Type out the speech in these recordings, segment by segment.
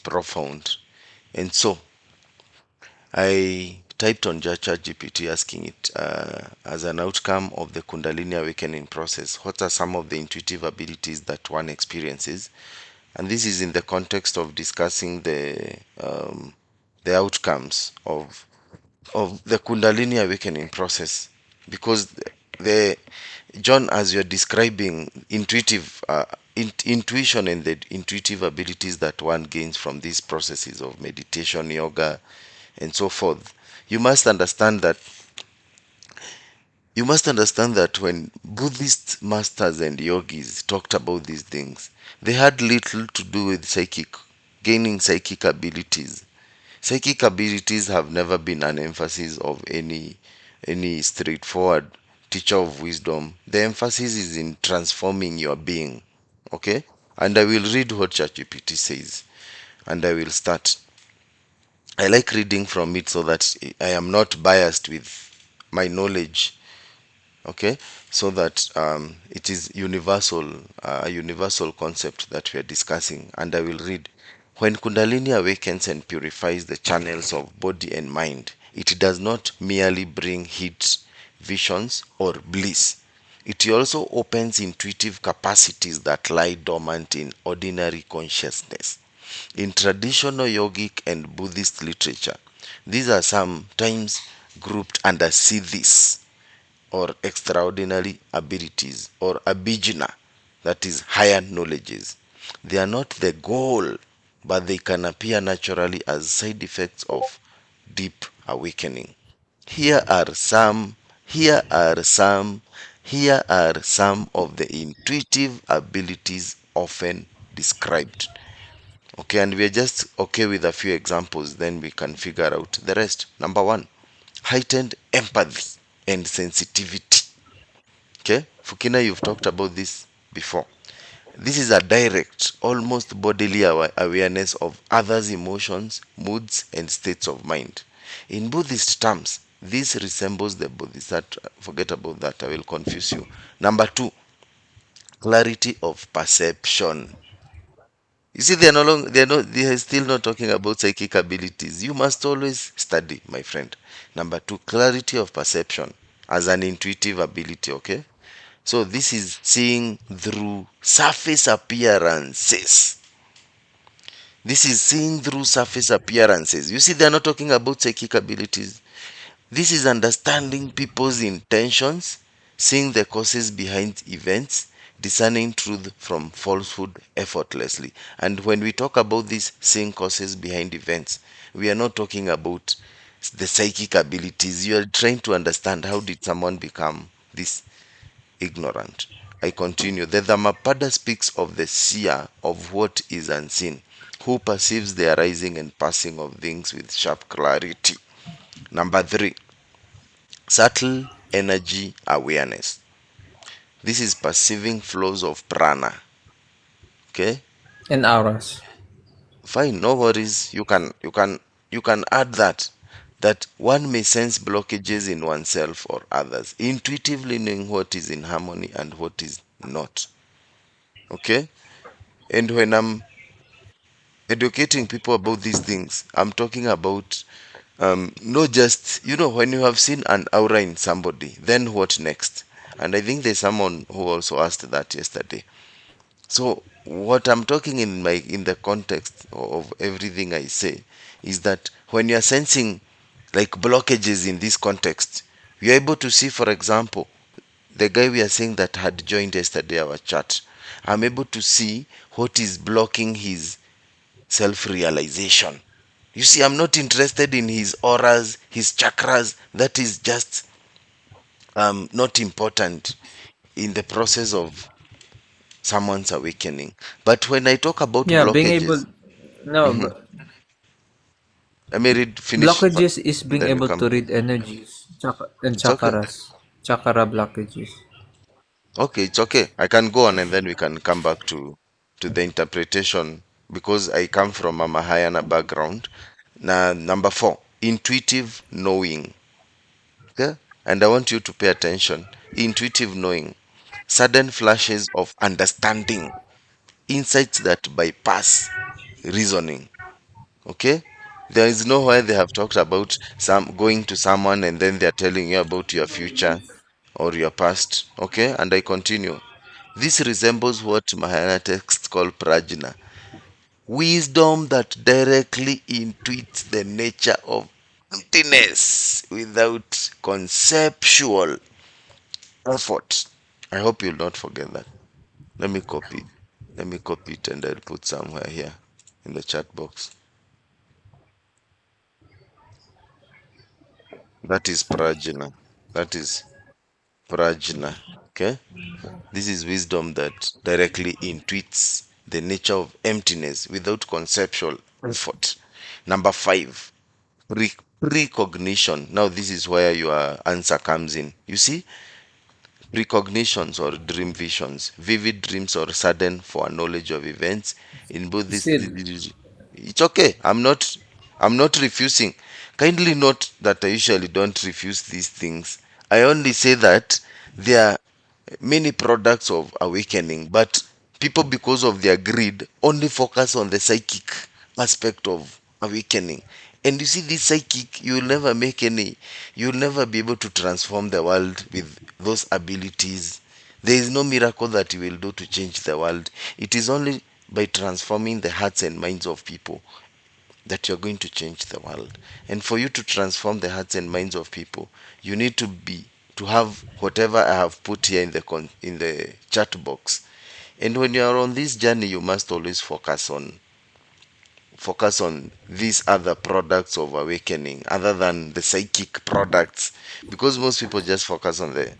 profound. And so I typed on ChatGPT asking it, as an outcome of the Kundalini awakening process, what are some of the intuitive abilities that one experiences? And this is in the context of discussing the outcomes of the Kundalini awakening process, because the John, as you're describing intuition and the intuitive abilities that one gains from these processes of meditation, yoga, and so forth, you must understand that when Buddhist masters and yogis talked about these things, they had little to do with gaining psychic abilities. Psychic abilities have never been an emphasis of any straightforward teacher of wisdom. The emphasis is in transforming your being. Okay? And I will read what ChatGPT says. And I will start. I like reading from it so that I am not biased with my knowledge. Okay? So that it is a universal concept that we are discussing. And I will read. When Kundalini awakens and purifies the channels of body and mind, it does not merely bring heat, visions, or bliss. It also opens intuitive capacities that lie dormant in ordinary consciousness. In traditional yogic and Buddhist literature, these are sometimes grouped under siddhis, or extraordinary abilities, or abhijna, that is higher knowledges. They are not the goal, but they can appear naturally as side effects of deep awakening. Here are some, here are some, here are some of the intuitive abilities often described. Okay, and we are just okay with a few examples, then we can figure out the rest. Number one, heightened empathy and sensitivity. Okay, Fukina, you've talked about this before. This is a direct, almost bodily awareness of others' emotions, moods, and states of mind. In Buddhist terms, this resembles the Bodhisattva. Forget about that, I will confuse you. Number two, clarity of perception. You see, they are still not talking about psychic abilities. You must always study, my friend. Number two, clarity of perception as an intuitive ability, okay? So this is seeing through surface appearances. This is seeing through surface appearances. You see, they're not talking about psychic abilities. This is understanding people's intentions, seeing the causes behind events, discerning truth from falsehood effortlessly. And when we talk about this seeing causes behind events, we are not talking about the psychic abilities. You are trying to understand how did someone become this ignorant. I continue. The Dhammapada speaks of the seer of what is unseen, who perceives the arising and passing of things with sharp clarity. Number three, subtle energy awareness. This is perceiving flows of prana. Okay, and auras. fine, no worries. You can add that one may sense blockages in oneself or others, intuitively knowing what is in harmony and what is not. Okay, and when I'm educating people about these things, I'm talking about not just, when you have seen an aura in somebody, then what next? And I think there's someone who also asked that yesterday. So what I'm talking in the context of everything I say is that when you're sensing like blockages in this context, you're able to see, for example, the guy we are saying that had joined yesterday our chat. I'm able to see what is blocking his self realization. You see, I'm not interested in his auras, his chakras. That is just not important in the process of someone's awakening. But when I talk about Yeah, being able, blockages, no, mhm, let me finish, blockages is and being then you able come to to. read energies and It's okay. chakra blockages. Okay, it's okay. I can go on and then we can come back to the interpretation, because I come from a Mahayana background. Now, number four, intuitive knowing. Okay? And I want you to pay attention. Intuitive knowing, sudden flashes of understanding, insights that bypass reasoning. Okay? There is nowhere they have talked about some going to someone and then they're telling you about your future or your past. Okay? And I continue. This resembles what Mahayana texts call prajna, wisdom that directly intuits the nature of emptiness without conceptual effort. I hope you'll not forget that. Let me copy. Let me copy it and I'll put somewhere here in the chat box. That is prajna. That is prajna. Okay? This is wisdom that directly intuits the nature of emptiness without conceptual effort. Number five, precognition. Now, this is where your answer comes in. You see, precognitions or dream visions, vivid dreams or sudden foreknowledge of events. In both this, Still, it's okay. I'm not refusing. Kindly note that I usually don't refuse these things. I only say that there are many products of awakening, but people, because of their greed, only focus on the psychic aspect of awakening. And you see, this psychic, you will never make any, you will never be able to transform the world with those abilities. There is no miracle that you will do to change the world. It is only by transforming the hearts and minds of people that you're going to change the world. And for you to transform the hearts and minds of people, you need to have whatever I have put here in the in the chat box. And when you are on this journey, you must always focus on these other products of awakening other than the psychic products, because most people just focus on the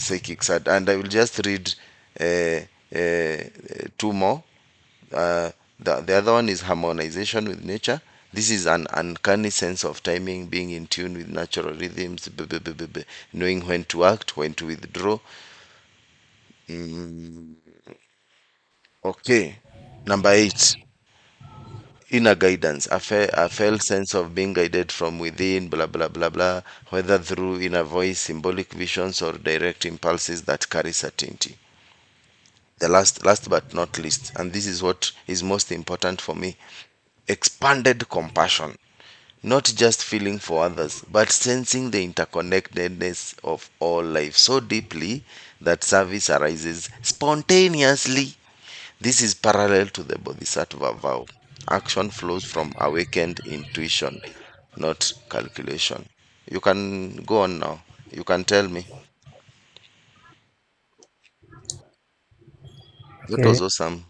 psychic side. And I will just read uh, two more. The other one is harmonization with nature. This is an uncanny sense of timing, being in tune with natural rhythms, knowing when to act, when to withdraw. Mm, okay. Number eight, inner guidance. A felt sense of being guided from within, blah, blah, blah, blah, whether through inner voice, symbolic visions, or direct impulses that carry certainty. The last but not least, and this is what is most important for me, expanded compassion. Not just feeling for others, but sensing the interconnectedness of all life so deeply that service arises spontaneously. This is parallel to the Bodhisattva vow. Action flows from awakened intuition, not calculation. You can go on now. You can tell me. That was okay. awesome.